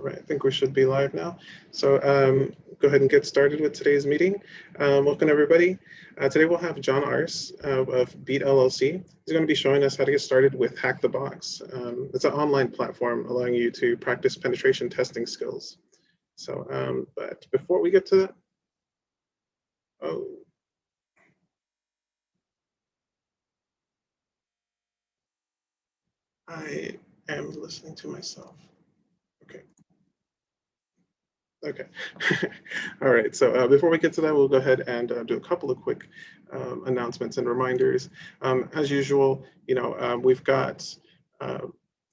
right, I think we should be live now. So go ahead and get started with today's meeting. Welcome everybody. Today we'll have John Ars of Beat LLC. He's going to be showing us how to get started with HackTheBox. It's an online platform allowing you to practice penetration testing skills. So, but before we get to that, I am listening to myself. Okay. Okay. All right. So before we get to that, we'll go ahead and do a couple of quick announcements and reminders. As usual, we've got,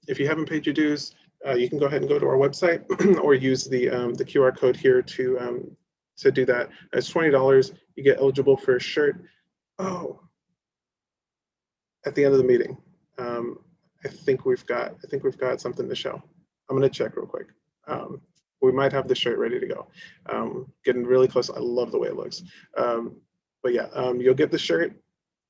if you haven't paid your dues, you can go ahead and go to our website or use the QR code here to do that. It's $20. You get eligible for a shirt. Oh, at the end of the meeting, I think we've got something to show. I'm going to check real quick. We might have the shirt ready to go. Getting really close. I love the way it looks. But yeah, you'll get the shirt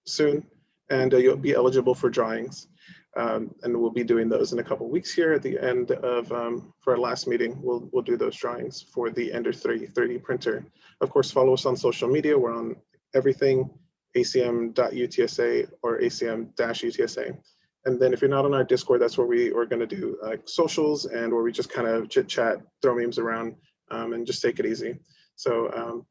soon, and you'll be eligible for drawings. And we'll be doing those in a couple of weeks here at the end of, for our last meeting, we'll do those drawings for the Ender 330 printer. Of course, follow us on social media. We're on everything, ACM.UTSA or ACM-UTSA. And then if you're not on our Discord, that's where we're going to do socials and where we just kind of chit chat, throw memes around, and just take it easy. So,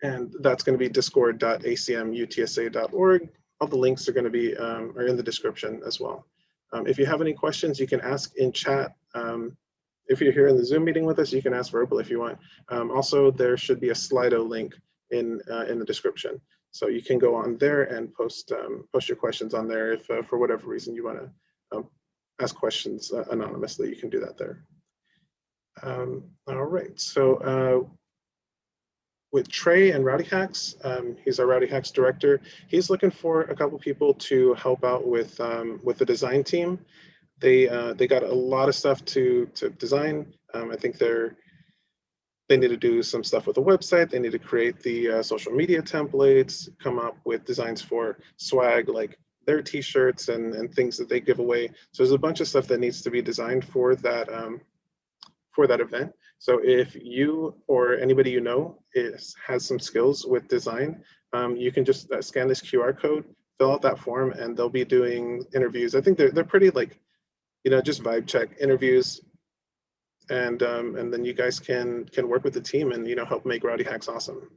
and that's going to be discord.acmutsa.org. All the links are going to be are in the description as well. If you have any questions, you can ask in chat. If you're here in the Zoom meeting with us, you can ask verbal if you want. Also, there should be a Slido link in the description. So you can go on there and post your questions on there if for whatever reason you want to ask questions anonymously. You can do that there. All right. So with Trey and Rowdy Hacks, he's our Rowdy Hacks director. He's looking for a couple people to help out with the design team. They got a lot of stuff to design. I think they need to do some stuff with the website. They need to create the social media templates, come up with designs for swag, like their t-shirts and things that they give away. So there's a bunch of stuff that needs to be designed for that event. So if you or anybody you know has some skills with design, you can just scan this QR code, fill out that form, and they'll be doing interviews. I think they're pretty like, just vibe check interviews. And then you guys can work with the team and help make Rowdy Hacks awesome.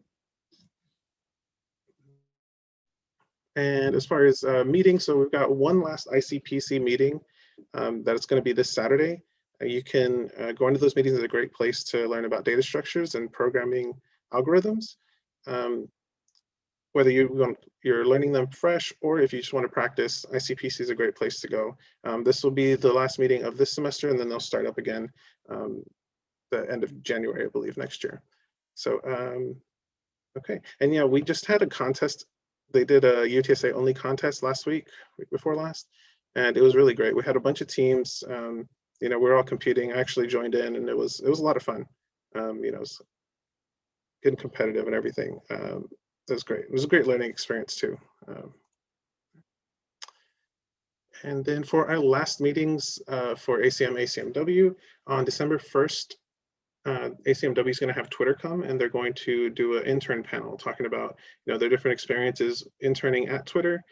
And as far as meetings, so we've got one last ICPC meeting that it's going to be this Saturday. You can go into those meetings. It's a great place to learn about data structures and programming algorithms. Whether you're learning them fresh or if you just want to practice, ICPC is a great place to go. This will be the last meeting of this semester, and then they'll start up again the end of January, I believe, next year. So, okay. And yeah, we just had a contest. They did a UTSA only contest week before last, and it was really great. We had a bunch of teams. We're all competing. I actually joined in, and it was a lot of fun. It was getting competitive and everything. It was great. It was a great learning experience too. And then for our last meetings for ACM-W on December 1st, ACM-W is going to have Twitter come, and they're going to do an intern panel talking about their different experiences interning at Twitter,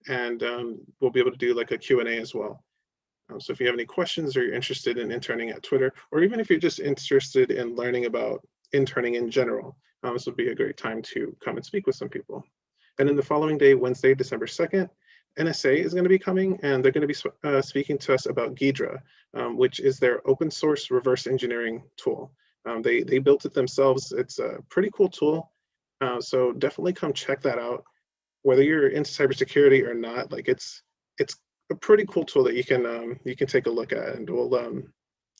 and we'll be able to do like a Q&A as well. So if you have any questions or you're interested in interning at Twitter, or even if you're just interested in learning about interning in general, this would be a great time to come and speak with some people. And then the following day, Wednesday, December 2nd, NSA is going to be coming, and they're going to be speaking to us about Ghidra, which is their open source reverse engineering tool. They built it themselves. It's a pretty cool tool. So definitely come check that out. Whether you're into cybersecurity or not, like it's a pretty cool tool that you can take a look at, and we'll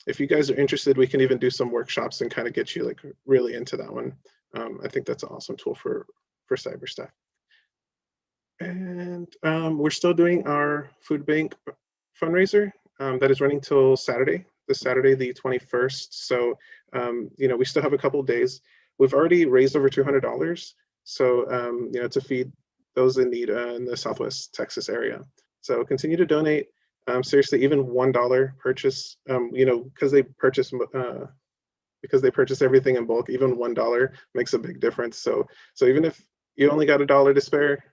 if you guys are interested, we can even do some workshops and kind of get you like really into that one. I think that's an awesome tool for cyber stuff. And we're still doing our food bank fundraiser that is running till Saturday, this Saturday, the 21st. So, we still have a couple of days. We've already raised over $200. So, to feed those in need in the Southwest Texas area. So continue to donate. Seriously, even $1 purchase, you know, because they purchase everything in bulk, even $1 makes a big difference. So even if you only got $1 to spare,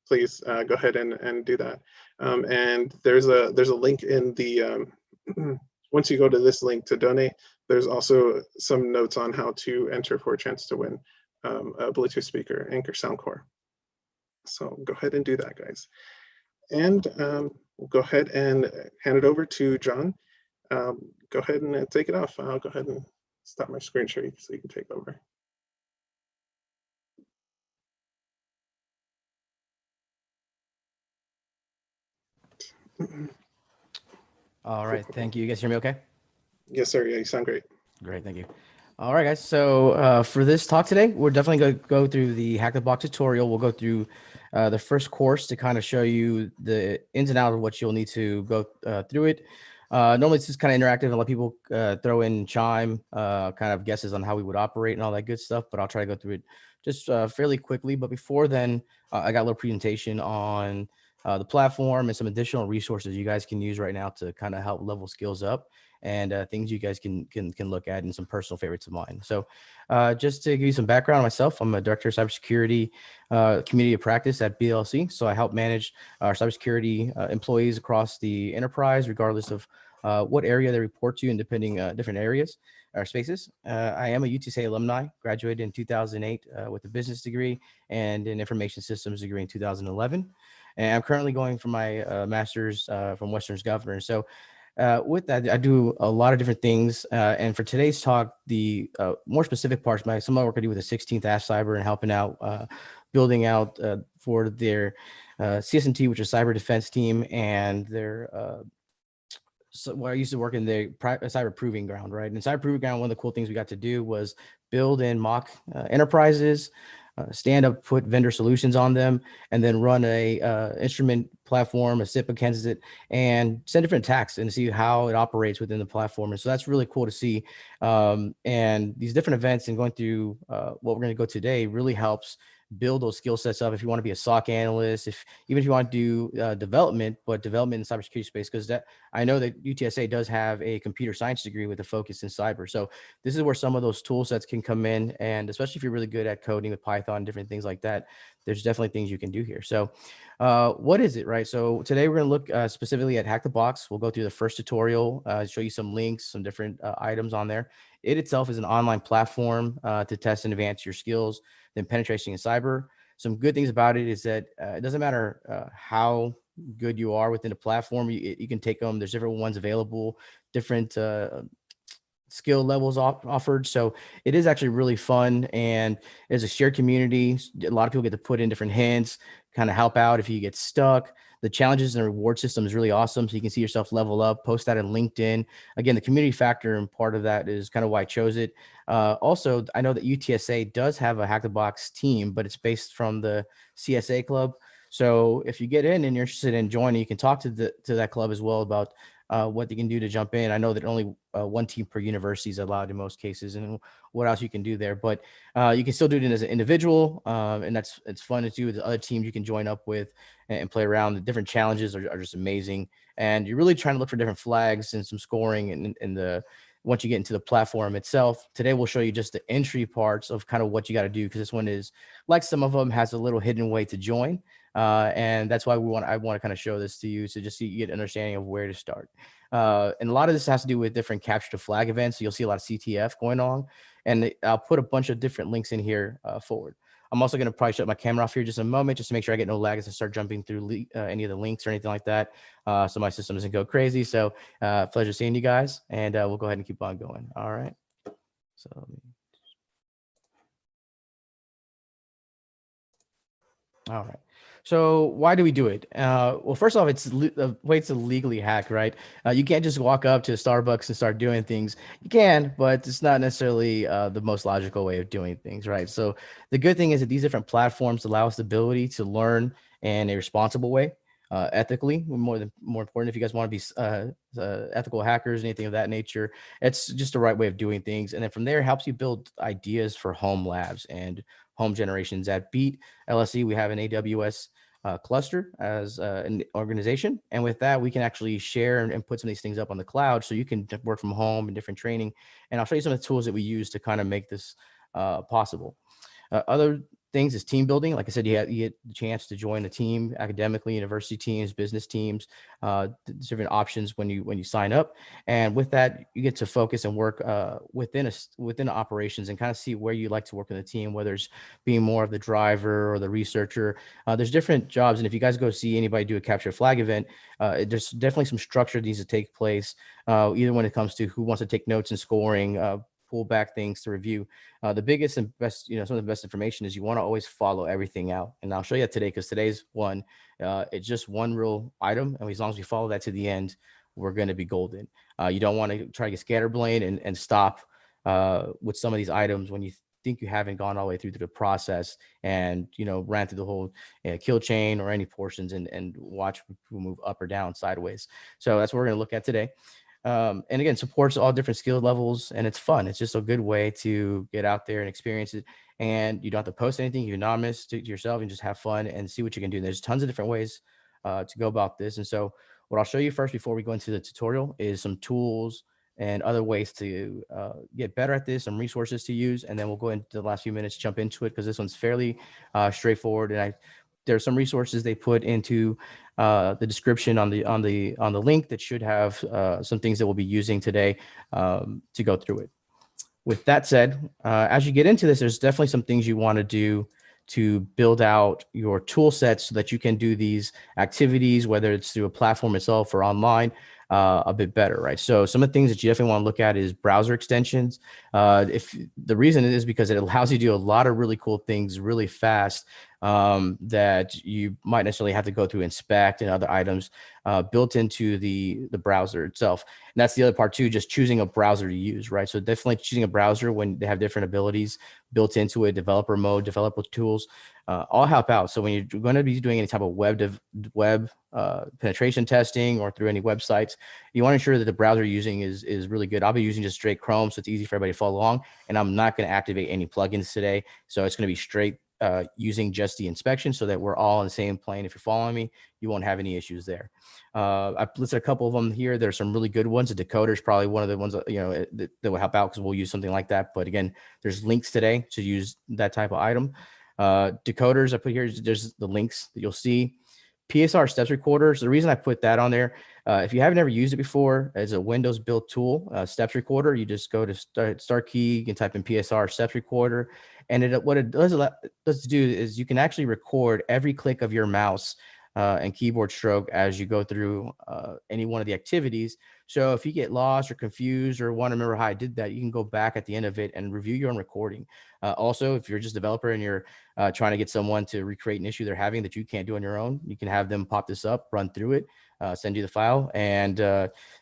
please go ahead and do that. And there's a link in the once you go to this link to donate, there's also some notes on how to enter for a chance to win a Bluetooth speaker, Anchor Soundcore. So go ahead and do that, guys. And we'll go ahead and hand it over to John. Go ahead and take it off. I'll go ahead and stop my screen share so you can take over. All right, thank you. You guys hear me okay? Yes, sir. Yeah, you sound great. Great, thank you. All right, guys. So for this talk today, we're definitely going to go through the HackTheBox tutorial. We'll go through the first course to kind of show you the ins and outs of what you'll need to go through it. Normally, it's just kind of interactive and let people throw in chime, kind of guesses on how we would operate and all that good stuff. But I'll try to go through it just fairly quickly. But before then, I got a little presentation on the platform and some additional resources you guys can use right now to kind of help level skills up, and things you guys can look at, and some personal favorites of mine. So just to give you some background on myself, I'm a director of cybersecurity community of practice at BLC. So I help manage our cybersecurity employees across the enterprise, regardless of what area they report to, and depending different areas or spaces. I am a UTSA alumni, graduated in 2008 with a business degree and an information systems degree in 2011. And I'm currently going for my master's from Western's Governor. So with that, I do a lot of different things. And for today's talk, the more specific parts, some of my work I do with the 16th Ask Cyber and helping out, building out for their CSNT, which is Cyber Defense Team, and their so well, I used to work in the cyber proving ground, right? And cyber proving ground, one of the cool things we got to do was build in mock enterprises, stand up, put vendor solutions on them, and then run a instrument platform, a SIP against it, and send different attacks and see how it operates within the platform. And so that's really cool to see. And these different events and going through what we're going to go today really helps build those skill sets up if you want to be a SOC analyst, even if you want to do development, but development in cybersecurity space, because that I know that UTSA does have a computer science degree with a focus in cyber. So this is where some of those tool sets can come in, and especially if you're really good at coding with Python, different things like that, there's definitely things you can do here. So what is it, right? So today we're going to look specifically at HackTheBox. We'll go through the first tutorial, show you some links, some different items on there. It itself is an online platform to test and advance your skills in penetration in cyber. Some good things about it is that it doesn't matter how good you are within a platform, you can take them. There's different ones available, different skill levels offered. So it is actually really fun, and as a shared community, a lot of people get to put in different hints, kind of help out if you get stuck. The challenges and reward system is really awesome. So you can see yourself level up, post that in LinkedIn. Again, the community factor and part of that is kind of why I chose it. Also, I know that UTSA does have a HackTheBox team, but it's based from the CSA club. So if you get in and you're interested in joining, you can talk to that club as well about what they can do to jump in. I know that only one team per university is allowed in most cases, and what else you can do there. But you can still do it as an individual, and it's fun to do with other teams you can join up with and play around. The different challenges are just amazing, and you're really trying to look for different flags and some scoring and the once you get into the platform itself. Today we'll show you just the entry parts of kind of what you got to do, because this one is, like some of them, has a little hidden way to join. And that's why I want to kind of show this to you, so just so you get an understanding of where to start. And a lot of this has to do with different capture to flag events. So you'll see a lot of CTF going on, and I'll put a bunch of different links in here forward. I'm also going to probably shut my camera off here just a moment, just to make sure I get no lag as I start jumping through any of the links or anything like that. So my system doesn't go crazy. So pleasure seeing you guys, and we'll go ahead and keep on going. All right. So all right. So why do we do it? Well, first off, it's a way to legally hack, right? You can't just walk up to Starbucks and start doing things. You can, but it's not necessarily the most logical way of doing things, right? So the good thing is that these different platforms allow us the ability to learn in a responsible way, ethically. More important, if you guys want to be ethical hackers, anything of that nature, it's just the right way of doing things. And then from there, it helps you build ideas for home labs and home generations. At Beat LLC, we have an AWS cluster as an organization. And with that, we can actually share and put some of these things up on the cloud so you can work from home and different training. And I'll show you some of the tools that we use to kind of make this possible. Other things is team building. Like I said, you get the chance to join a team, academically, university teams, business teams, different options when you sign up. And with that, you get to focus and work within operations and kind of see where you like to work in the team, whether it's being more of the driver or the researcher. There's different jobs. And if you guys go see anybody do a capture flag event, there's definitely some structure that needs to take place, either when it comes to who wants to take notes and scoring, pull back things to review. The biggest and best, some of the best information is you want to always follow everything out. And I'll show you that today, because today's one, it's just one real item. And as long as we follow that to the end, we're going to be golden. You don't want to try to get scatterbrained and stop with some of these items when you think you haven't gone all the way through the process and, ran through the whole kill chain or any portions and watch people move up or down sideways. So that's what we're going to look at today. And again, supports all different skill levels, and it's fun. It's just a good way to get out there and experience it. And you don't have to post anything. You're anonymous to yourself and just have fun and see what you can do. And there's tons of different ways to go about this. And so what I'll show you first before we go into the tutorial is some tools and other ways to get better at this, some resources to use. And then we'll go into the last few minutes, jump into it, because this one's fairly straightforward. And there's some resources they put into the description on the link that should have some things that we'll be using today to go through it. With that said, as you get into this, there's definitely some things you want to do to build out your tool sets so that you can do these activities, whether it's through a platform itself or online, a bit better, right? So some of the things that you definitely want to look at is browser extensions. If the reason it is because it allows you to do a lot of really cool things really fast that you might necessarily have to go through inspect and other items built into the browser itself. And that's the other part too, just choosing a browser to use, right? So definitely choosing a browser when they have different abilities built into it, developer mode, developer tools, all help out. So when you're going to be doing any type of web penetration testing or through any websites, you want to ensure that the browser you're using is really good. I'll be using just straight Chrome, so it's easy for everybody to follow along. And I'm not going to activate any plugins today. So it's going to be straight using just the inspection so that we're all on the same plane. If you're following me, you won't have any issues there. I've listed a couple of them here. There's some really good ones. The decoder is probably one of the ones that will help out, because we'll use something like that. But again, there's links today to use that type of item. Decoders I put here, there's the links that you'll see. PSR steps recorder. So the reason I put that on there, if you haven't ever used it before, it's a Windows built tool, steps recorder. You just go to start key, you can type in PSR steps recorder. And what it does to do is you can actually record every click of your mouse and keyboard stroke as you go through any one of the activities. So if you get lost or confused or want to remember how I did that, you can go back at the end of it and review your own recording. Also, if you're just a developer and you're trying to get someone to recreate an issue they're having that you can't do on your own, you can have them pop this up, run through it, send you the file. And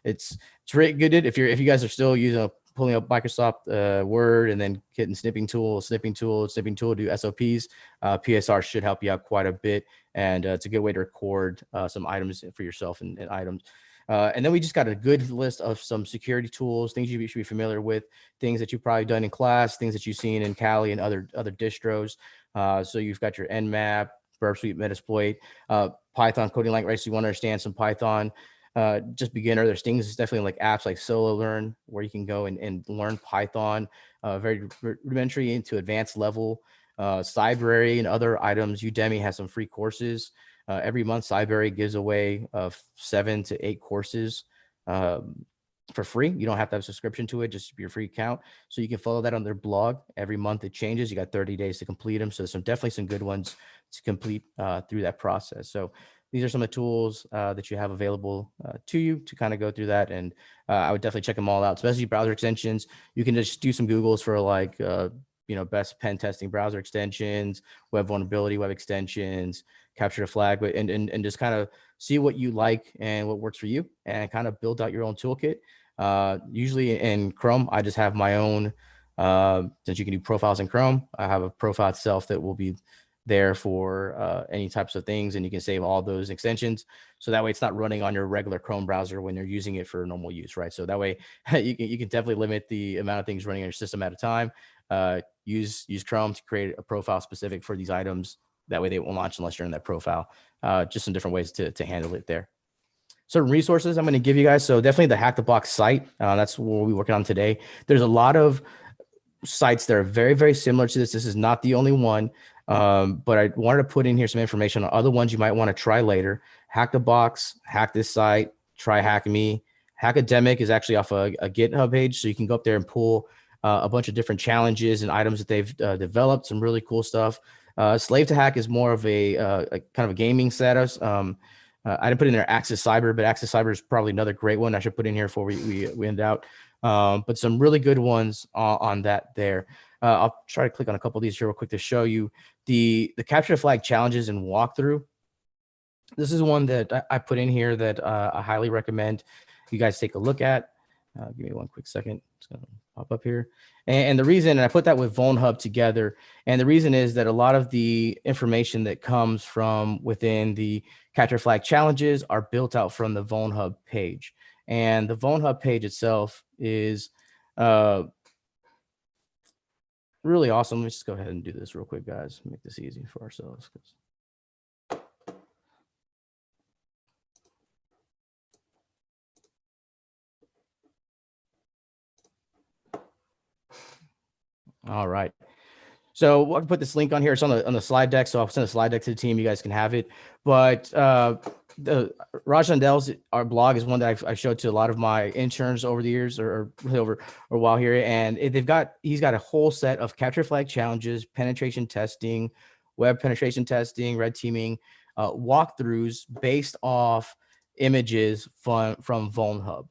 it's really good. If you guys are still pulling up Microsoft Word and then getting snipping tool to do SOPs, PSR should help you out quite a bit. And it's a good way to record some items for yourself and items. And then we just got a good list of some security tools, things you should be familiar with, things that you've probably done in class, things that you've seen in Kali and other distros. So you've got your Nmap, Burp Suite, Metasploit, Python coding language, right? So you want to understand some Python. Just beginner. There's things definitely like apps like Solo Learn, where you can go and learn Python, very rudimentary into advanced level. Cybrary and other items. Udemy has some free courses. Every month, Cybrary gives away 7 to 8 courses for free. You don't have to have a subscription to it, just your free account. So you can follow that on their blog. Every month it changes. You got 30 days to complete them. So definitely some good ones to complete through that process. So these are some of the tools that you have available to you to kind of go through that. And I would definitely check them all out, especially browser extensions. You can just do some Googles for like, best pen testing browser extensions, web vulnerability, web extensions, capture the flag, and just kind of see what you like and what works for you and kind of build out your own toolkit. Usually in Chrome, I just have my own, since you can do profiles in Chrome, I have a profile itself that will be there for any types of things, and you can save all those extensions. So that way it's not running on your regular Chrome browser when you're using it for normal use, right? So that way you can definitely limit the amount of things running on your system at a time. Use Chrome to create a profile specific for these items That way they won't launch unless you're in that profile. Just some different ways to handle it there. Certain resources I'm going to give you guys. So definitely the HackTheBox site. That's what we're working on today. There's a lot of sites that are very, very similar to this. This is not the only one, but I wanted to put in here some information on other ones you might want to try later. HackTheBox, Hack This Site, Try Hack Me. Hackademic is actually off a GitHub page, so you can go up there and pull a bunch of different challenges and items that they've developed. Some really cool stuff. Slave to Hack is more of a kind of a gaming status. I didn't put in there Access Cyber, but Access Cyber is probably another great one I should put in here before we end out. But some really good ones on that there. I'll try to click on a couple of these here real quick to show you the capture the flag challenges and walkthrough. This is one that I put in here that I highly recommend you guys take a look at. Give me one quick second. It's going to pop up here. And the reason, and I put that with VulnHub together, and the reason is that a lot of the information that comes from within the capture flag challenges are built out from the VulnHub page. And the VulnHub page itself is really awesome. Let's just go ahead and do this real quick, guys. Make this easy for ourselves. All right. So I'll put this link on here. It's on the slide deck. So I'll send a slide deck to the team. You guys can have it. But the Raj Nandel's our blog is one that I showed to a lot of my interns over the years, or over a while here. And he's got a whole set of capture flag challenges, penetration testing, web penetration testing, red teaming, walkthroughs based off images from VulnHub.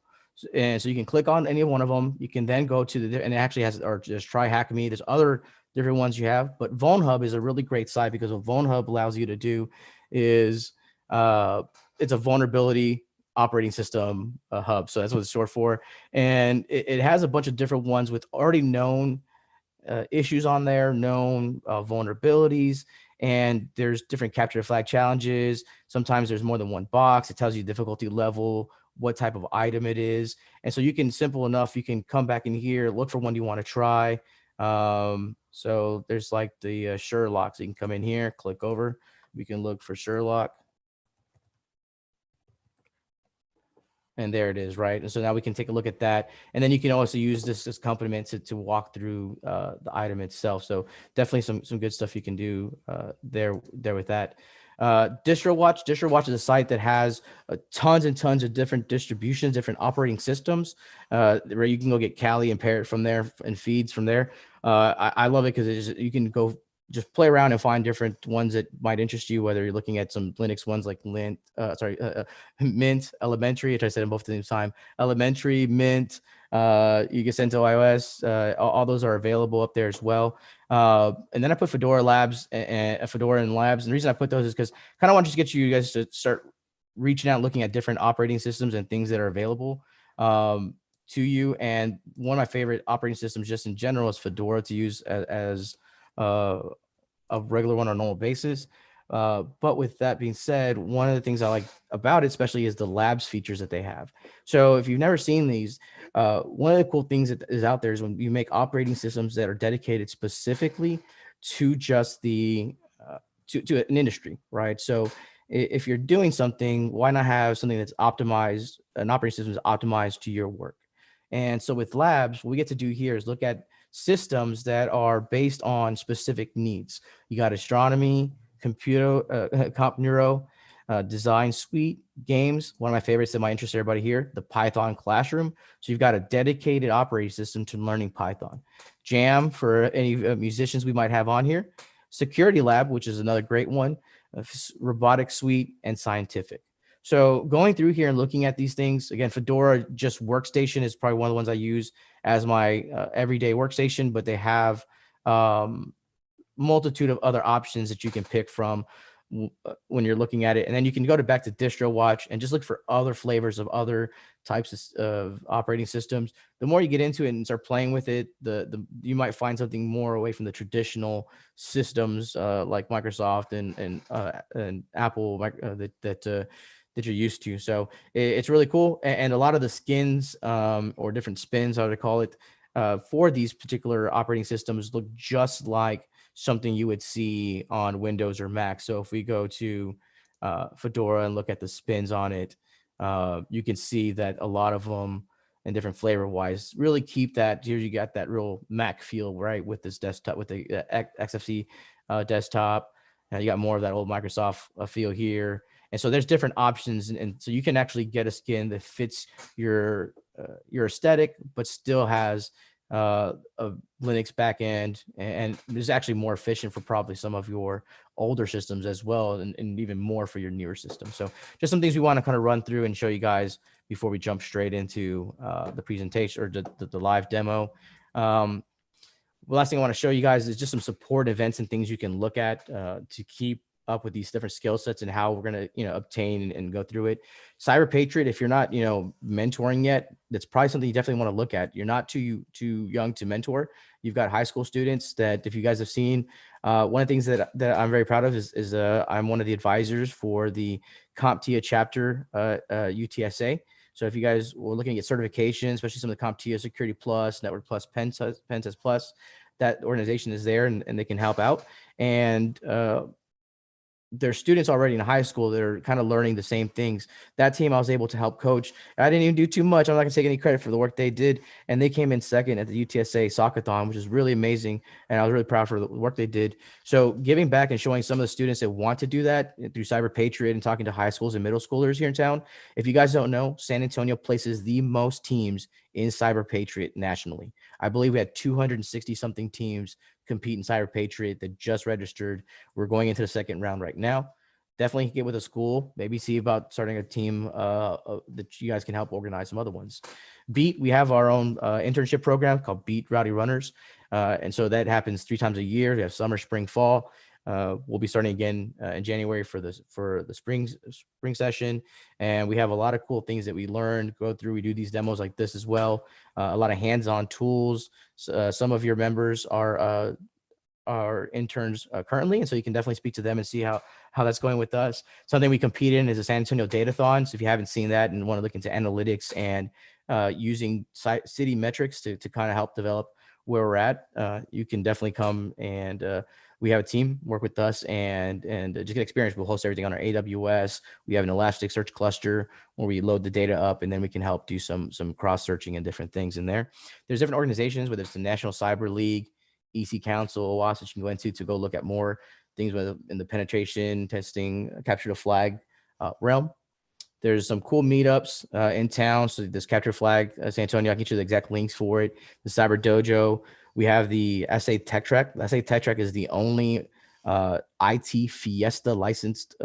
And so you can click on any one of them. You can then go to and it actually has, or just try Hack Me. There's other different ones you have, but VulnHub is a really great site because what VulnHub allows you to do is it's a vulnerability operating system hub. So that's what it's short for. And it has a bunch of different ones with already known issues on there, known vulnerabilities, and there's different capture flag challenges. Sometimes there's more than one box. It tells you difficulty level, what type of item it is. And so you can, simple enough, you can come back in here, look for one you want to try. So there's like the Sherlock. So you can come in here, click over. We can look for Sherlock. And there it is, right? And so now we can take a look at that. And then you can also use this accompaniment to walk through the item itself. So definitely some good stuff you can do there with that. DistroWatch. DistroWatch is a site that has tons and tons of different distributions, different operating systems, where you can go get Kali and Parrot from there and feeds from there. I love it because you can go just play around and find different ones that might interest you, whether you're looking at some Linux ones like Mint, Elementary, which I said them both at the same time, Elementary, Mint, you can send to iOS, all those are available up there as well. And then I put Fedora Labs and Fedora and Labs. And the reason I put those is because I kind of want to just get you guys to start reaching out, looking at different operating systems and things that are available to you. And one of my favorite operating systems just in general is Fedora to use as a regular one on a normal basis. But with that being said, one of the things I like about it especially is the labs features that they have. So if you've never seen these, one of the cool things that is out there is when you make operating systems that are dedicated specifically to just the to an industry, right? So if you're doing something, why not have something that's optimized, an operating system is optimized to your work? And so with labs, what we get to do here is look at systems that are based on specific needs. You got astronomy, computer, comp neuro, design suite, games. One of my favorites that might interest everybody here, the Python classroom. So you've got a dedicated operating system to learning Python. Jam for any musicians we might have on here. Security lab, which is another great one. Robotic suite and scientific. So going through here and looking at these things, again, Fedora just workstation is probably one of the ones I use as my everyday workstation, but they have multitude of other options that you can pick from when you're looking at it. And then you can go back to DistroWatch and just look for other flavors of other types of operating systems. The more you get into it and start playing with it, you might find something more away from the traditional systems like Microsoft and Apple that you're used to. So it's really cool. And a lot of the skins or different spins, how to call it, for these particular operating systems look just like something you would see on Windows or Mac. So if we go to Fedora and look at the spins on it, you can see that a lot of them and different flavor wise really keep that. Here you got that real Mac feel, right, with this desktop, with the XFC desktop. You got more of that old Microsoft feel here. And so there's different options, and so you can actually get a skin that fits your aesthetic, but still has a Linux backend, and is actually more efficient for probably some of your older systems as well, and even more for your newer system. So just some things we want to kind of run through and show you guys before we jump straight into the presentation or the live demo. The last thing I want to show you guys is just some support events and things you can look at to keep up with these different skill sets and how we're going to, obtain and go through it. Cyber Patriot, if you're not, mentoring yet, that's probably something you definitely want to look at. You're not too young to mentor. You've got high school students that, if you guys have seen, one of the things that I'm very proud of is I'm one of the advisors for the CompTIA chapter, UTSA. So if you guys were looking at certifications, especially some of the CompTIA Security Plus, Network Plus, Pen Test Plus, that organization is there, and they can help out. And there's students already in high school that are kind of learning the same things. That team I was able to help coach. I didn't even do too much. I'm not gonna take any credit for the work they did. And they came in second at the UTSA Soccer-thon, which is really amazing. And I was really proud for the work they did. So giving back and showing some of the students that want to do that through Cyber Patriot and talking to high schools and middle schoolers here in town. If you guys don't know, San Antonio places the most teams in Cyber Patriot nationally. I believe we had 260 something teams compete in Cyber Patriot that just registered. We're going into the second round right now. Definitely get with a school, maybe see about starting a team that you guys can help organize some other ones. Beat, we have our own internship program called Beat Rowdy Runners. And so that happens 3 times a year. We have summer, spring, fall. We'll be starting again in January for the spring session. And we have a lot of cool things that we learn, go through. We do these demos like this as well. A lot of hands-on tools. Some of your members are interns currently, and so you can definitely speak to them and see how that's going with us. Something we compete in is a San Antonio Datathon. So if you haven't seen that and want to look into analytics and using city metrics to kind of help develop where we're at, you can definitely come, and we have a team work with us and just get experience. We'll host everything on our AWS. We have an Elasticsearch cluster where we load the data up, and then we can help do some cross searching and different things in there. There's different organizations, whether it's the National Cyber League, EC Council, OWASP, that you can go into to go look at more things in the penetration testing, capture the flag realm. There's some cool meetups in town. So this Capture Flag, San Antonio, I can get you the exact links for it. The Cyber Dojo. We have the SA Tech Trek. The SA Tech Trek is the only IT Fiesta licensed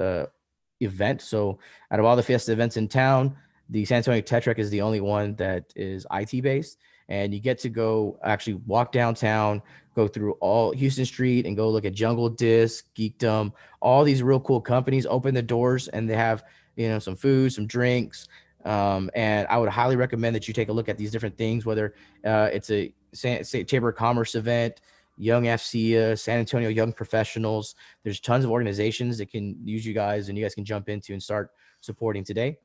event. So out of all the Fiesta events in town, the San Antonio Tech Trek is the only one that is IT based. And you get to go actually walk downtown, go through all Houston Street and go look at Jungle Disc, Geekdom, all these real cool companies open the doors, and they have, some food, some drinks. And I would highly recommend that you take a look at these different things, whether it's a Chamber of Commerce event, Young FCA, San Antonio Young Professionals. There's tons of organizations that can use you guys, and you guys can jump into and start supporting today.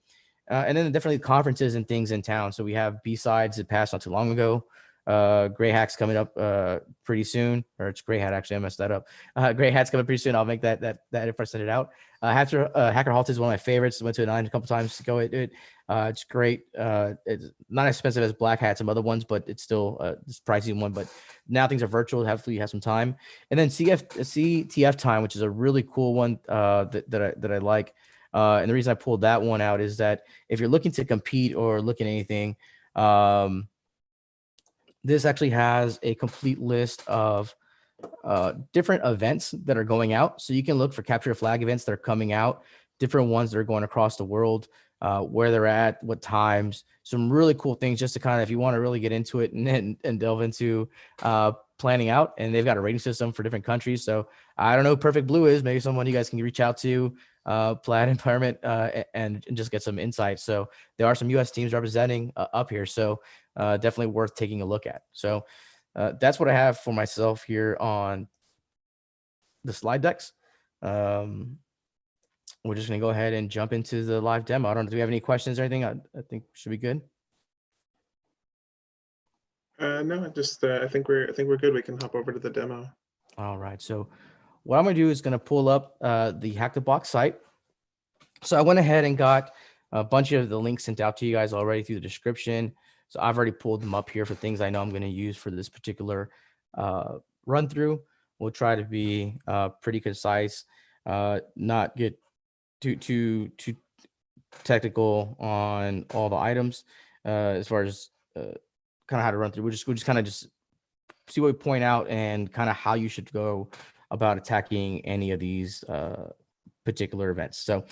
And then definitely conferences and things in town. So we have B-Sides that passed not too long ago. Gray Hat's coming up pretty soon, or it's Gray Hat, actually, I messed that up. Gray Hat's coming pretty soon. I'll make that if I send it out. Hacker Halt is one of my favorites. Went to it a couple times to go. It's great. It's not as expensive as Black Hat, some other ones, but it's still this pricey one. But now things are virtual. Hopefully you have some time. And then CTF time, which is a really cool one that I like. And the reason I pulled that one out is that if you're looking to compete or look at anything, this actually has a complete list of different events that are going out. So you can look for capture flag events that are coming out, different ones that are going across the world, where they're at, what times, some really cool things just to kind of, if you want to really get into it and delve into planning out. And they've got a rating system for different countries. So I don't know who Perfect Blue is. Maybe someone you guys can reach out to, Plaid Environment, and just get some insight. So there are some US teams representing up here. So definitely worth taking a look at. So that's what I have for myself here on the slide decks. We're just going to go ahead and jump into the live demo. I don't know. Do we have any questions or anything? I think should be good. No, just I think we're good. We can hop over to the demo. All right. So what I'm going to do is going to pull up the HackTheBox site. So I went ahead and got a bunch of the links sent out to you guys already through the description. So I've already pulled them up here for things I know I'm going to use for this particular run through. We'll try to be pretty concise, not get too technical on all the items as far as kind of how to run through. We'll just kind of just see what we point out and kind of how you should go about attacking any of these particular events. So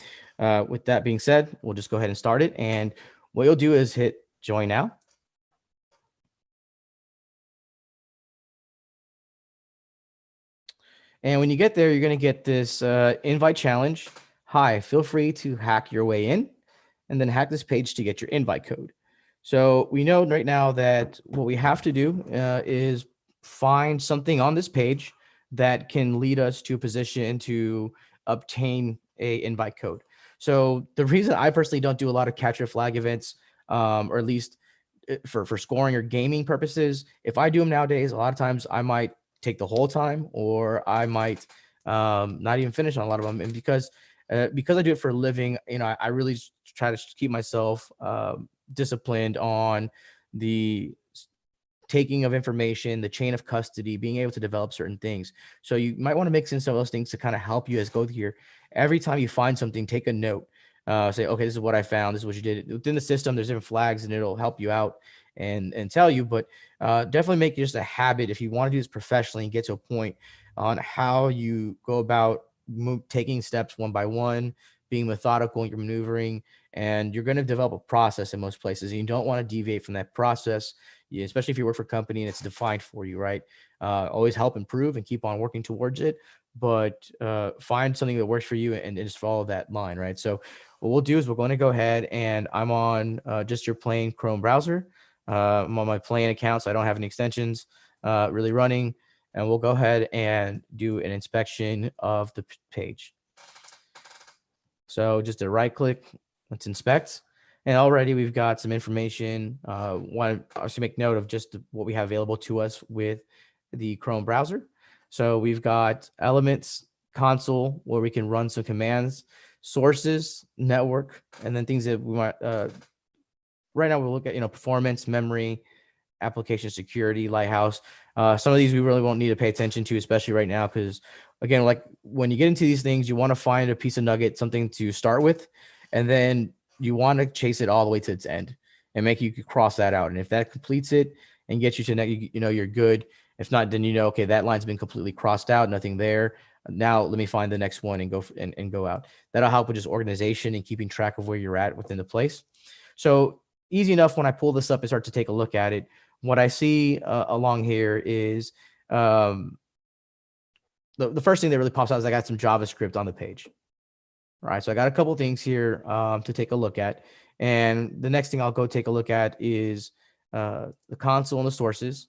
with that being said, we'll just go ahead and start it. And what you'll do is hit join now. And when you get there, you're going to get this invite challenge. Hi, feel free to hack your way in and then hack this page to get your invite code. So we know right now that what we have to do is find something on this page that can lead us to a position to obtain a invite code. So the reason I personally don't do a lot of capture flag events, or at least for scoring or gaming purposes, if I do them nowadays, a lot of times I might take the whole time, or I might not even finish on a lot of them. And because I do it for a living, I really try to keep myself disciplined on the taking of information, the chain of custody, being able to develop certain things. So you might want to mix in some of those things to kind of help you as go here. Every time you find something, take a note. Say, okay, this is what I found. This is what you did within the system. There's different flags, and it'll help you out and tell you. But definitely make it just a habit if you want to do this professionally and get to a point on how you go about taking steps one by one, being methodical in your maneuvering, and you're going to develop a process in most places. And you don't want to deviate from that process, especially if you work for a company and it's defined for you, right? Always help improve and keep on working towards it, but find something that works for you and just follow that line, right? So what we'll do is we're going to go ahead, and I'm on just your plain Chrome browser. I'm on my plain account, so I don't have any extensions really running. And we'll go ahead and do an inspection of the page. So just a right click, let's inspect. And already we've got some information. Want to also make note of just what we have available to us with the Chrome browser. So we've got elements, console, where we can run some commands, sources, network, and then things that we want. Right now we'll look at, performance, memory, application security, lighthouse. Some of these we really won't need to pay attention to, especially right now, because again, like when you get into these things, you want to find a piece of nugget, something to start with, and then you want to chase it all the way to its end and make you cross that out. And if that completes it and gets you to next, you're good. If not, then okay, that line's been completely crossed out, nothing there. Now let me find the next one and go out. That'll help with just organization and keeping track of where you're at within the place. So easy enough when I pull this up and start to take a look at it. What I see along here is the first thing that really pops out is I got some JavaScript on the page. All right, so I got a couple of things here to take a look at. And the next thing I'll go take a look at is the console and the sources.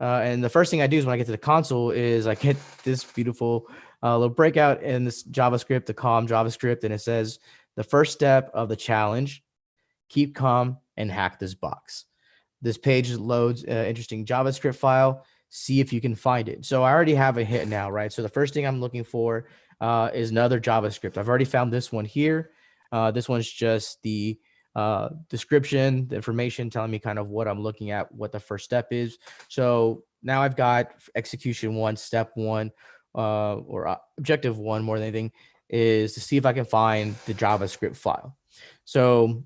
And the first thing I do is when I get to the console is I get this beautiful little breakout in this JavaScript, the calm JavaScript, and it says the first step of the challenge, keep calm and hack this box. This page loads an interesting JavaScript file. See if you can find it. So I already have a hit now, right? So the first thing I'm looking for is another JavaScript. I've already found this one here. This one's just the description, the information telling me kind of what I'm looking at, what the first step is. So now I've got execution one, step one, or objective one more than anything, is to see if I can find the JavaScript file. So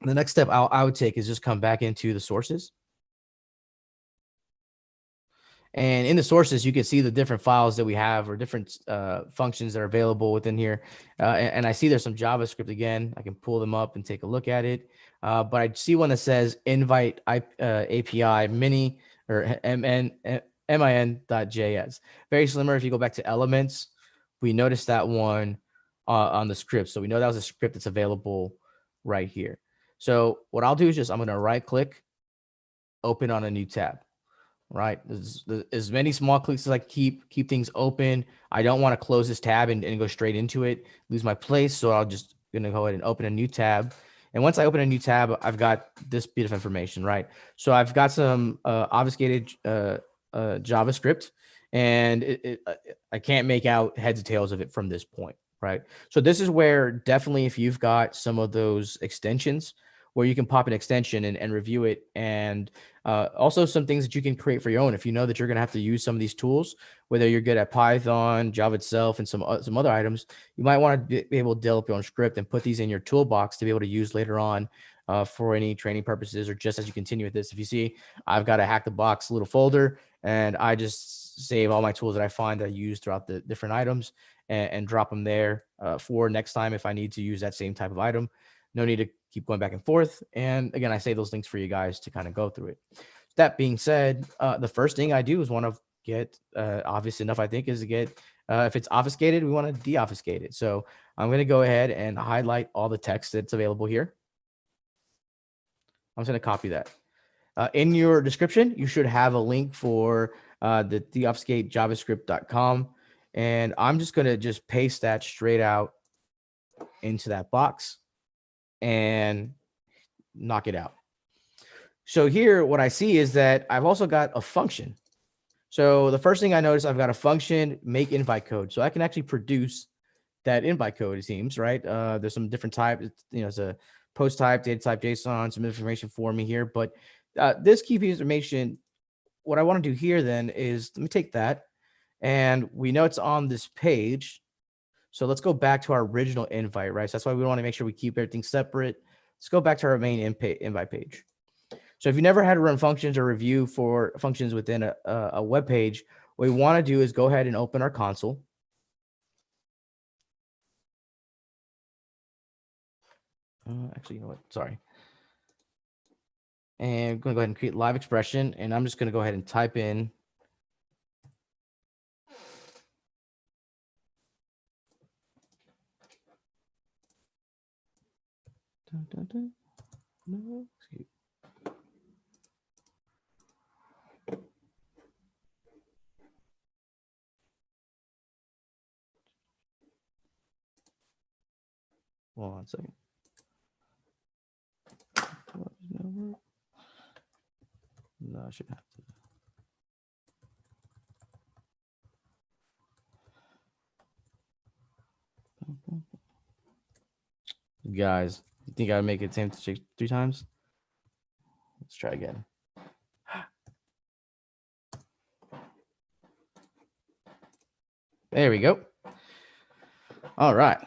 the next step I would take is just come back into the sources. And in the sources, you can see the different files that we have or different functions that are available within here. And I see there's some JavaScript again. I can pull them up and take a look at it. But I see one that says invite API mini or min.js. Very similar. If you go back to elements, we noticed that one on the script. So we know that was a script that's available right here. So what I'll do is I'm going to right click, open on a new tab. Right, as many small clicks as I keep things open. I don't want to close this tab and go straight into it, lose my place. So I'll just gonna go ahead and open a new tab. And once I open a new tab, I've got this bit of information, right? So I've got some obfuscated JavaScript, and I can't make out heads or tails of it from this point, right? So this is where definitely if you've got some of those extensions where you can pop an extension and review it, and also some things that you can create for your own. If you know that you're going to have to use some of these tools, whether you're good at Python, Java itself, and some other items, you might want to be able to develop your own script and put these in your toolbox to be able to use later on for any training purposes, or just as you continue with this. If you see, I've got a HackTheBox little folder, and I just save all my tools that I find that I use throughout the different items and drop them there for next time if I need to use that same type of item. No need to keep going back and forth. And again, I save those links for you guys to kind of go through it. That being said, the first thing I do is want to get obvious enough, I think, is to get, if it's obfuscated, we want to de-obfuscate it. So I'm going to go ahead and highlight all the text that's available here. I'm just going to copy that. In your description, you should have a link for the deobfuscatejavascript.com. And I'm just going to just paste that straight out into that box and knock it out. So here, what I see is that I've also got a function. So the first thing I notice, I've got a function, make invite code. So I can actually produce that invite code, it seems, right? There's some different types, it's a post type, data type, JSON, some information for me here. But this key piece of information, what I want to do here then is, let me take that, and we know it's on this page. So let's go back to our original invite, right? So that's why we want to make sure we keep everything separate. Let's go back to our main invite page. So if you never had to run functions or review for functions within a web page, what we want to do is go ahead and open our console. Actually, you know what? Sorry. And I'm going to go ahead and create live expression. And I'm just going to go ahead and type in no, excuse. Hold on a second. No, I should have to. Guys, you think I would make it same 3 times? Let's try again. There we go. All right.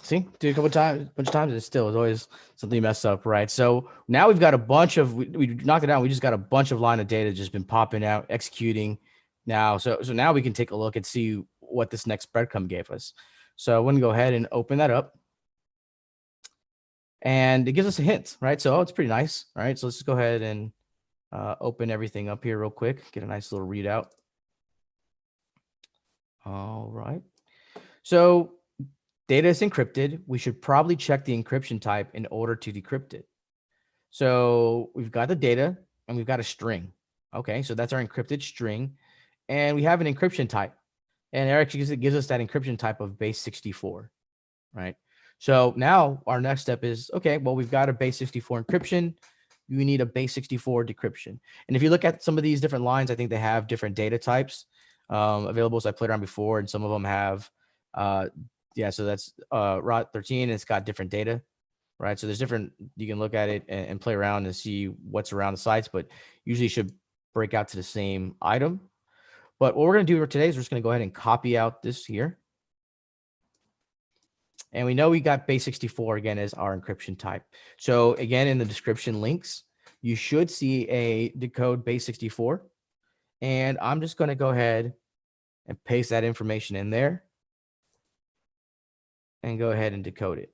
See, do a couple times, a bunch of times, and still is always something messed up, right? So now we've got a bunch of, we knocked it out. We just got a bunch of line of data just been popping out, executing now. So now we can take a look and see what this next breadcrumb gave us. So I'm going to go ahead and open that up. And it gives us a hint, right? So it's pretty nice, right? So let's just go ahead and open everything up here real quick, get a nice little readout. All right. So data is encrypted. We should probably check the encryption type in order to decrypt it. So we've got the data and we've got a string. Okay, so that's our encrypted string. And we have an encryption type. And it actually gives us that encryption type of base 64, right? So now our next step is, okay, well, we've got a base 64 encryption. We need a base 64 decryption. And if you look at some of these different lines, I think they have different data types available. So I played around before, and some of them have, yeah, so that's ROT 13, and it's got different data, right? So there's different, you can look at it and play around and see what's around the sites, but usually should break out to the same item. But what we're going to do for today is we're just going to go ahead and copy out this here. And we know we got base 64 again as our encryption type. So again, in the description links, you should see a decode base 64. And I'm just going to go ahead and paste that information in there and go ahead and decode it.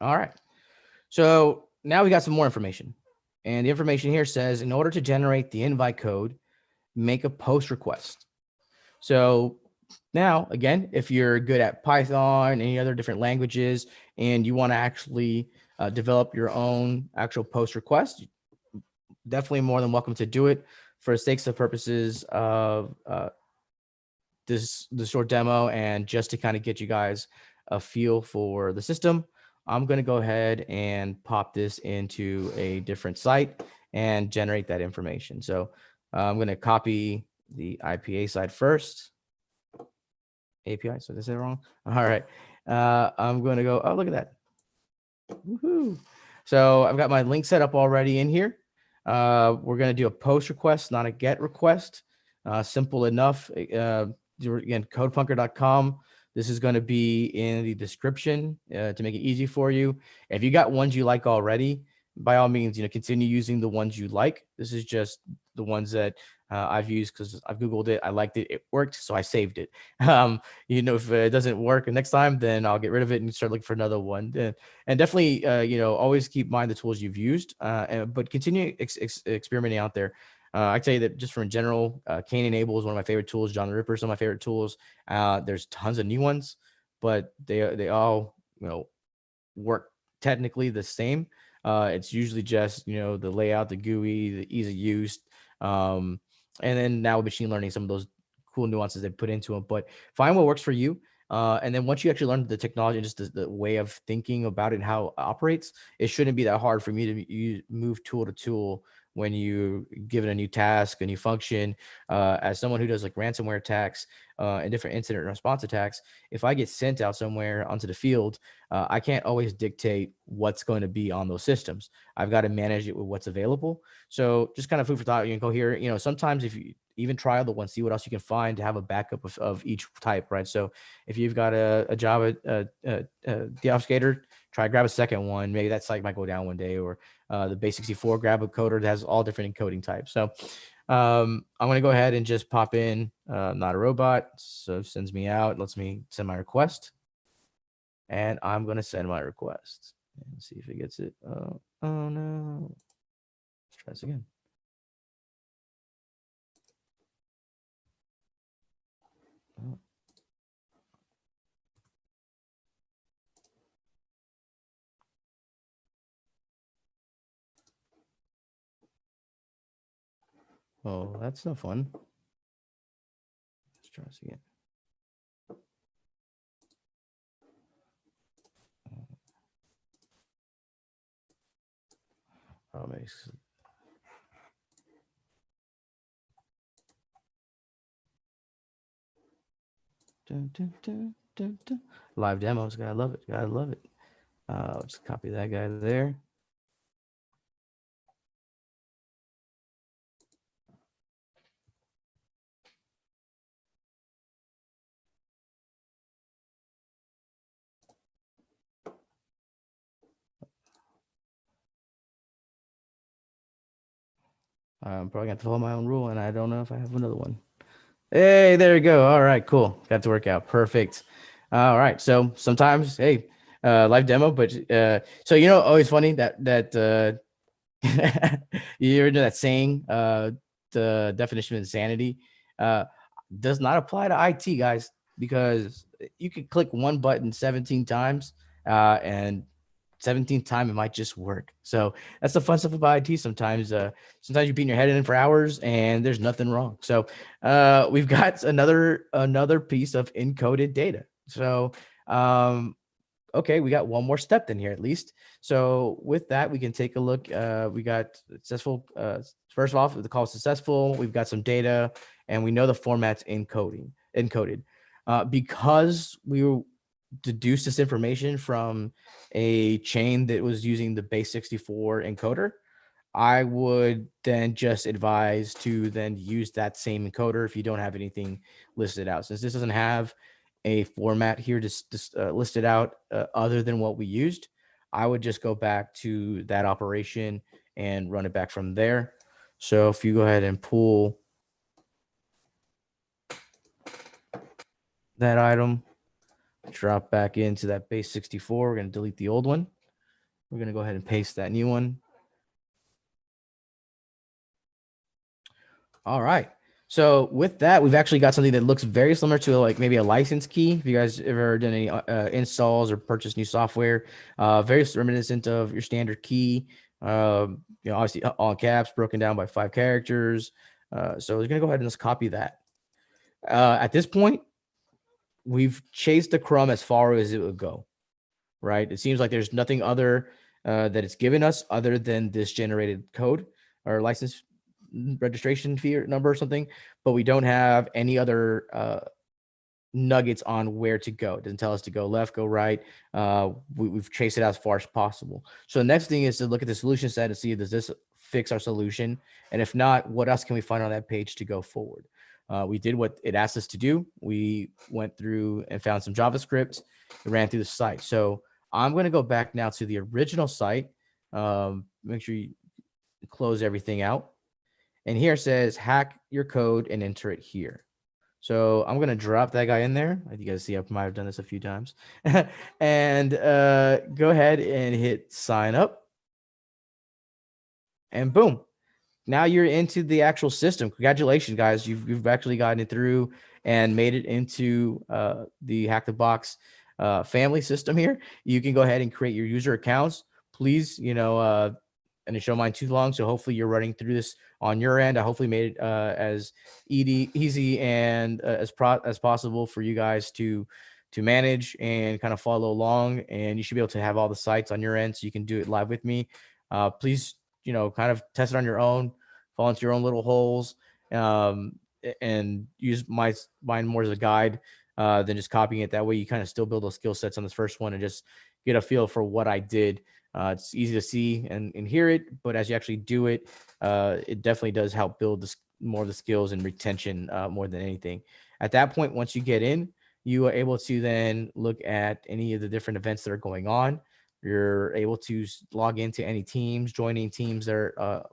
All right. So now we got some more information. And the information here says, in order to generate the invite code, make a post request. So now, again, if you're good at Python, any other different languages, and you want to actually develop your own actual post request, definitely more than welcome to do it. For the sakes of purposes of this short demo and just to kind of get you guys a feel for the system, I'm going to go ahead and pop this into a different site and generate that information. So I'm going to copy the IPA side first. API, so did I say it wrong? All right. I'm going to go, oh, look at that. Woohoo. So I've got my link set up already in here. We're going to do a post request, not a get request. Simple enough. Again, codepunker.com. This is going to be in the description to make it easy for you. If you got ones you like already, by all means, continue using the ones you like. This is just the ones that I've used because I've Googled it. I liked it. It worked. So I saved it. If it doesn't work next time, then I'll get rid of it and start looking for another one. And definitely, always keep in mind the tools you've used, but continue experimenting out there. I'd say that just for in general, Cane Enable is one of my favorite tools. John the Ripper is one of my favorite tools. There's tons of new ones, but they all, work technically the same. It's usually just, the layout, the GUI, the ease of use. And then now with machine learning, some of those cool nuances they put into them, but find what works for you. And then once you actually learn the technology and just the way of thinking about it and how it operates, it shouldn't be that hard for me to move tool to tool when you give it a new task, a new function. As someone who does like ransomware attacks and different incident response attacks, if I get sent out somewhere onto the field, I can't always dictate what's going to be on those systems. I've got to manage it with what's available. So just kind of food for thought. You can go here. Sometimes if you even trial the one, see what else you can find to have a backup of each type, right? So if you've got a Java deobfuscator, try grab a second one. Maybe that site might go down one day, or the base64, grab a coder that has all different encoding types. So I'm going to go ahead and just pop in not a robot. So it sends me out, lets me send my request. And I'm going to send my request and see if it gets it. Oh no. Let's try this again. Oh. Oh, that's no fun. Let's try this again. Oh, maybe. Dun, dun, dun, dun, dun. Live demos, gotta love it. Gotta love it. I'll just copy that guy there. I'm probably gonna follow my own rule, and I don't know if I have another one. Hey, there you go. All right, cool. Got to work out. Perfect. All right. So sometimes, hey, live demo, but so always funny that you ever know that saying, the definition of insanity does not apply to IT, guys, because you could click one button 17 times and 17th time it might just work. So that's the fun stuff about IT. Sometimes sometimes you're beating your head in for hours and there's nothing wrong. So we've got another piece of encoded data. So okay, we got one more step then here at least. So with that, we can take a look. We got successful. First off, the call is successful. We've got some data, and we know the format's encoded. Because we deduced this information from a chain that was using the base64 encoder, I would then just advise to then use that same encoder if you don't have anything listed out. Since this doesn't have a format here just listed out other than what we used, I would just go back to that operation and run it back from there. So if you go ahead and pull that item, drop back into that base64, we're going to delete the old one. We're going to go ahead and paste that new one. All right. So with that, we've actually got something that looks very similar to like maybe a license key. If you guys ever done any installs or purchased new software, very reminiscent of your standard key. Obviously all caps, broken down by 5 characters. So we're gonna go ahead and just copy that. At this point, we've chased the crumb as far as it would go. Right? It seems like there's nothing other that it's given us other than this generated code or license registration fee or number or something, but we don't have any other nuggets on where to go. It doesn't tell us to go left, go right. We've traced it out as far as possible. So the next thing is to look at the solution set and see, does this fix our solution? And if not, what else can we find on that page to go forward? We did what it asked us to do. We went through and found some JavaScript, ran through the site. So I'm going to go back now to the original site. Make sure you close everything out. And here it says hack your code and enter it here. So I'm going to drop that guy in there. As you guys see, I might have done this a few times. And go ahead and hit sign up. And boom. Now you're into the actual system. Congratulations, guys. You've actually gotten it through and made it into the HackTheBox family system here. You can go ahead and create your user accounts. Please, and it shouldn't mind too long. So hopefully you're running through this on your end. I hopefully made it as easy and as possible for you guys to manage and kind of follow along. And you should be able to have all the sites on your end so you can do it live with me. Please, kind of test it on your own, fall into your own little holes, and use mine more as a guide than just copying it. That way you kind of still build those skill sets on this first one and just get a feel for what I did. It's easy to see and hear it, but as you actually do it, it definitely does help build more of the skills and retention more than anything. At that point, once you get in, you are able to then look at any of the different events that are going on. You're able to log into any teams, joining teams that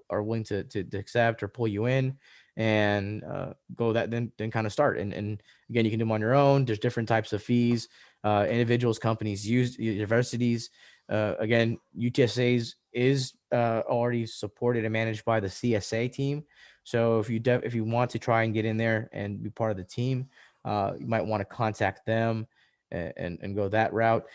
are willing to accept or pull you in, and go that then kind of start. And again, you can do them on your own. There's different types of fees. Individuals, companies, universities. Again, UTSA is already supported and managed by the CSA team. So if you want to try and get in there and be part of the team, you might want to contact them and go that route.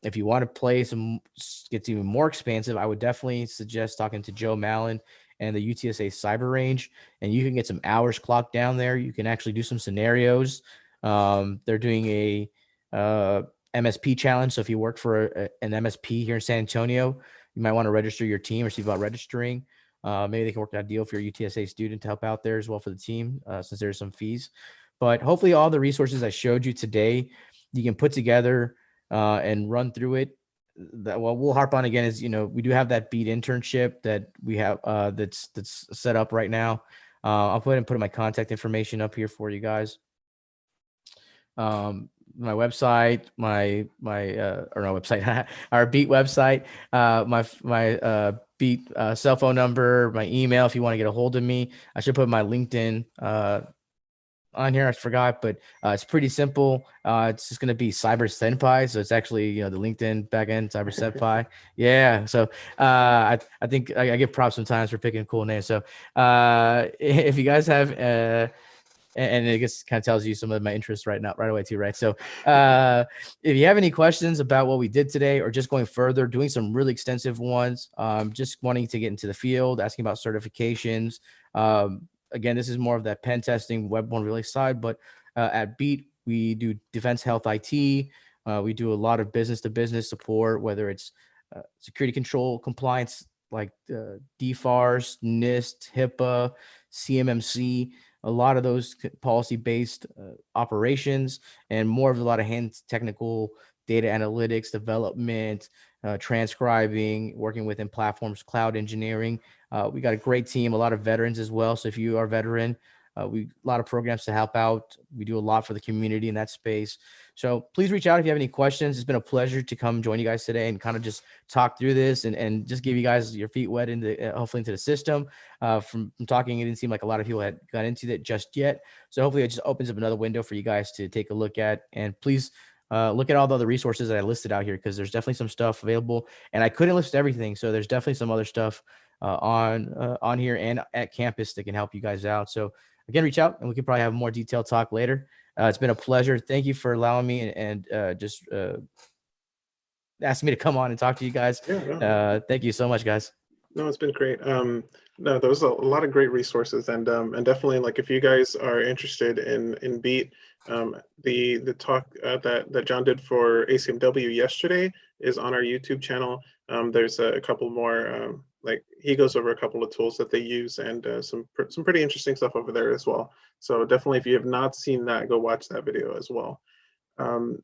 If you want to play gets even more expansive, I would definitely suggest talking to Joe Mallon and the UTSA Cyber Range, and you can get some hours clocked down there. You can actually do some scenarios. They're doing a MSP challenge. So if you work for an MSP here in San Antonio, you might want to register your team or see about registering. Maybe they can work out a deal if you're a UTSA student to help out there as well for the team, since there's some fees. But hopefully all the resources I showed you today, you can put together and run through it. What we'll harp on again is, we do have that Beat internship that we have that's set up right now. I'll go ahead and put my contact information up here for you guys. My website, our Beat website, my Beat cell phone number, my email if you want to get a hold of me. I should put my LinkedIn on here. I forgot, but it's pretty simple. It's just going to be Cyber Senpai. So it's actually, the LinkedIn backend, Cyber Senpai. Yeah. So I think I get props sometimes for picking cool names. So if you guys have, and it just kind of tells you some of my interests right away too, right? So if you have any questions about what we did today or just going further, doing some really extensive ones, just wanting to get into the field, asking about certifications, again, this is more of that pen testing, web vulnerability side, but at Beat, we do defense, health, IT. We do a lot of business-to-business support, whether it's security control compliance like DFARS, NIST, HIPAA, CMMC, a lot of those policy-based operations, and more of a lot of hands technical data analytics, development, transcribing, working within platforms, cloud engineering. We got a great team, a lot of veterans as well. So if you are a veteran, a lot of programs to help out. We do a lot for the community in that space. So please reach out if you have any questions. It's been a pleasure to come join you guys today and kind of just talk through this and just give you guys your feet wet hopefully into the system. From talking, it didn't seem like a lot of people had got into that just yet. So hopefully it just opens up another window for you guys to take a look at. And please look at all the other resources that I listed out here, because there's definitely some stuff available. And I couldn't list everything, so there's definitely some other stuff on here and at campus that can help you guys out. So again, reach out and we can probably have more detailed talk later. It's been a pleasure. Thank you for allowing me and just asking me to come on and talk to you guys. Yeah, no. Thank you so much, guys. No, it's been great. No, there was a lot of great resources, and definitely, like, if you guys are interested in Beat, the talk that John did for ACM-W yesterday is on our YouTube channel. There's a couple more like he goes over a couple of tools that they use, and some pretty interesting stuff over there as well. So definitely, if you have not seen that, go watch that video as well. Um,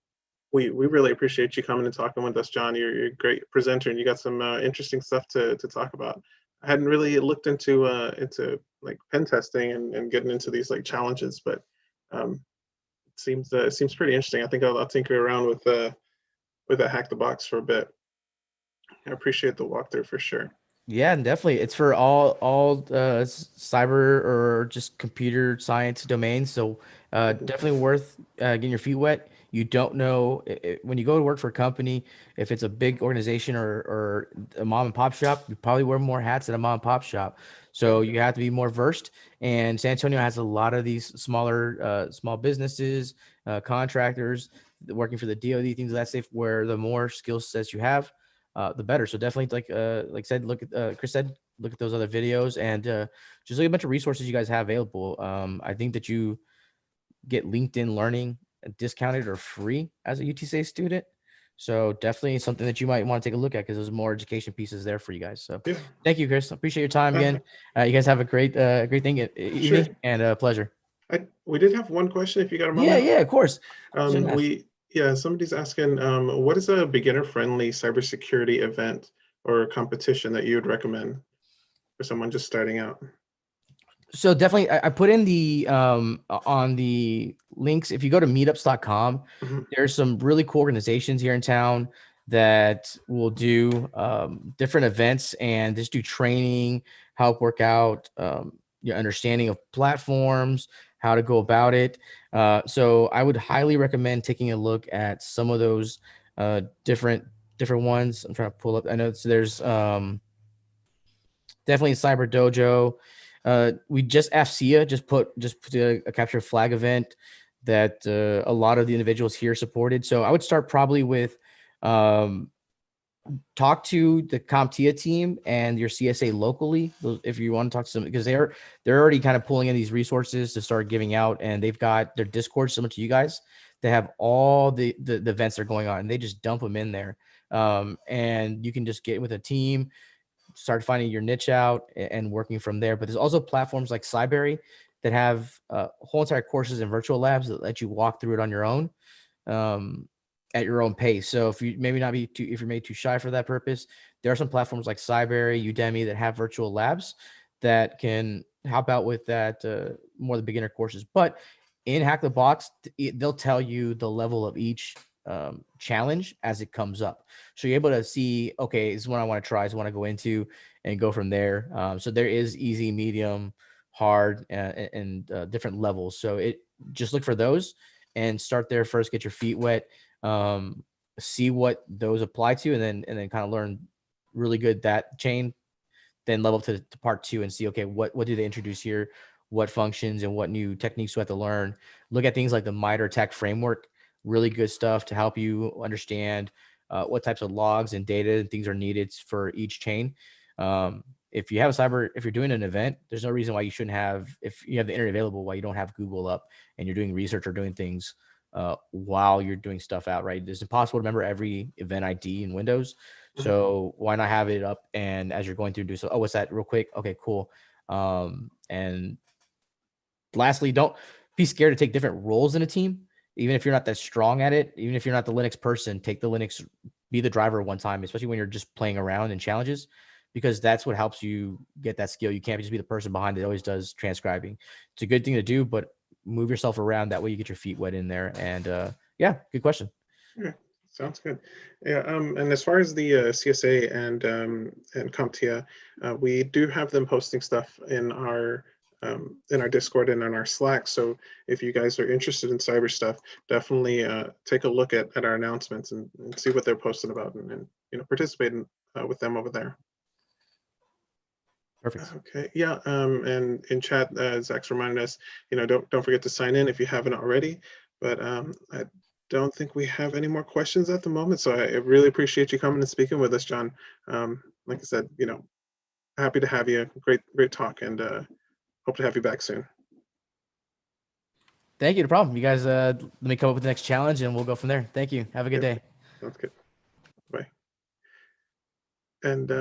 we really appreciate you coming and talking with us, John. You're a great presenter, and you got some interesting stuff to talk about. I hadn't really looked into like pen testing and getting into these like challenges, but it seems pretty interesting. I think I'll tinker around with a Hack the Box for a bit. I appreciate the walkthrough for sure. Yeah, definitely. It's for all cyber or just computer science domains. So definitely worth getting your feet wet. You don't know when you go to work for a company, if it's a big organization or a mom and pop shop, you probably wear more hats than a mom and pop shop. So you have to be more versed. And San Antonio has a lot of these smaller small businesses, contractors working for the DoD, things of that safe, where the more skill sets you have, the better. So definitely, like said, look at Chris said, look at those other videos, and just look at a bunch of resources you guys have available. I think that you get LinkedIn Learning discounted or free as a UTSA student. So definitely something that you might want to take a look at, because there's more education pieces there for you guys. So Yeah. thank you, Chris. Appreciate your time again. You guys have a great evening Sure. and pleasure. We did have one question, if you got a Yeah, moment. yeah, of course. Somebody's asking, what is a beginner-friendly cybersecurity event or competition that you would recommend for someone just starting out? So definitely, I put in the on the links. If you go to meetups.com, there's some really cool organizations here in town that will do different events and just do training, help work out your understanding of platforms, how to go about it. So I would highly recommend taking a look at some of those different ones. I'm trying to pull up. I know there's definitely Cyber Dojo. We just AFCEA just put a capture flag event that a lot of the individuals here supported. So I would start probably with talk to the CompTIA team and your CSA locally if you want to talk to them, because they're already kind of pulling in these resources to start giving out, and they've got their Discord similar to you guys. They have all the events that are going on, and they just dump them in there. And you can just get with a team, start finding your niche out and working from there. But there's also platforms like Cyberry that have whole entire courses and virtual labs that let you walk through it on your own at your own pace. So if you maybe not be too, if you're made too shy for that purpose, there are some platforms like Cyberry, Udemy that have virtual labs that can help out with that more the beginner courses. But in Hack the Box, they'll tell you the level of each challenge as it comes up. So you're able to see, okay, this is what I want to try, this is what I go into, and go from there. So there is easy, medium, hard, and different levels. So it just look for those and start there first, get your feet wet, see what those apply to, and then kind of learn really good that chain, then level up to part two and see, okay, what do they introduce here? What functions and what new techniques do I have to learn? Look at things like the MITRE ATT&CK framework, really good stuff to help you understand what types of logs and data and things are needed for each chain. If you have if you're doing an event, there's no reason why you shouldn't have, if you have the internet available, why you don't have Google up and you're doing research or doing things while you're doing stuff out, right? It's impossible to remember every event ID in Windows. So why not have it up, and as you're going through, do so, oh, what's that real quick? Okay, cool. And lastly, don't be scared to take different roles in a team. Even if you're not that strong at it, even if you're not the Linux person, take the Linux, be the driver one time, especially when you're just playing around in challenges, because that's what helps you get that skill. You can't just be the person behind it always does transcribing. It's a good thing to do, but move yourself around. That way you get your feet wet in there. And yeah, good question. Yeah, sounds good. Yeah, and as far as the CSA and CompTIA, we do have them posting stuff in our Discord and in our Slack. So if you guys are interested in cyber stuff, definitely take a look at our announcements and see what they're posting about, and participate with them over there. Perfect. Okay. Yeah. And in chat, Zach's reminded us, don't forget to sign in if you haven't already. But I don't think we have any more questions at the moment. So I really appreciate you coming and speaking with us, John. Like I said, happy to have you. Great talk, and hope to have you back soon. Thank you. No problem. You guys, let me come up with the next challenge and we'll go from there. Thank you. Have a good day. Sounds good. Bye. And